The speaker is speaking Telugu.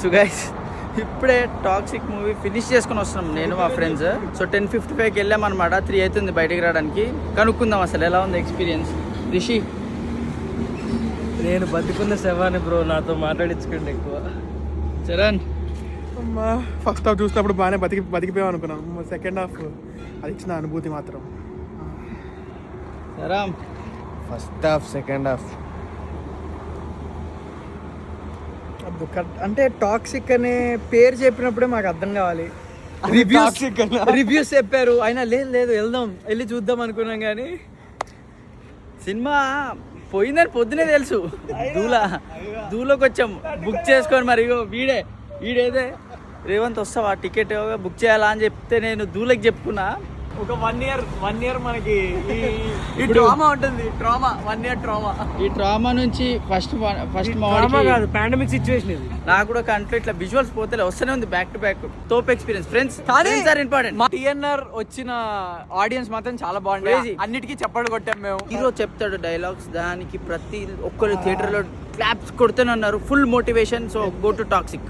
సో గైస్ ఇప్పుడే టాక్సిక్ మూవీ ఫినిష్ చేసుకుని వస్తున్నాం నేను మా ఫ్రెండ్స్. సో 10:55కి వెళ్ళామన్నమాట. 3 అవుతుంది బయటికి రావడానికి. కనుక్కుందాం అసలు ఎలా ఉంది ఎక్స్పీరియన్స్. రిషి, నేను బతికున్న శవాన్ని బ్రో, నాతో మాట్లాడించుకోండి ఎక్కువ. చరణ్, అమ్మా ఫస్ట్ హాఫ్ చూసినప్పుడు బాగానే బతికిపోయాం అనుకున్నాను. సెకండ్ హాఫ్ అది ఇచ్చిన అనుభూతి మాత్రం. Ram, first half second half అంటే టాక్సిక్ అనే పేరు చెప్పినప్పుడే మాకు అర్థం కావాలి. రివ్యూస్ చెప్పారు అయినా లేదు వెళ్దాం వెళ్ళి చూద్దాం అనుకున్నాం కానీ సినిమా పోయిందని పొద్దునే తెలుసు. దూలోకి వచ్చాం బుక్ చేసుకొని. మరి వీడేదే రేవంత్ వస్తావా టికెట్ బుక్ చేయాలా అని చెప్తే నేను దూలకి చెప్పుకున్నా. ఒక 1 year మనకి ఈ డ్రామా ఉంటుంది. 1 year డ్రామా. ఈ డ్రామా నుంచి ఫస్ట్ కాదు, పాండమిక్ సిచ్యువేషన్ ఇది. నాకు కూడా కంట్లో ఇట్లా విజువల్స్ పోతే వస్తూనే ఉంది బ్యాక్ టు బ్యాక్. తోప్ experience. Friends are important. TNR వచ్చిన ఆడియన్స్ మాత్రం చాలా బాగుంది. అన్నిటికీ చప్పట్లు కొట్టాం మేము. హీరో చెప్తాడు డైలాగ్స్, దానికి ప్రతి ఒక్కరు థియేటర్ లో క్లాప్స్ కొడుతూనే ఉన్నారు. Full motivation. So go to toxic.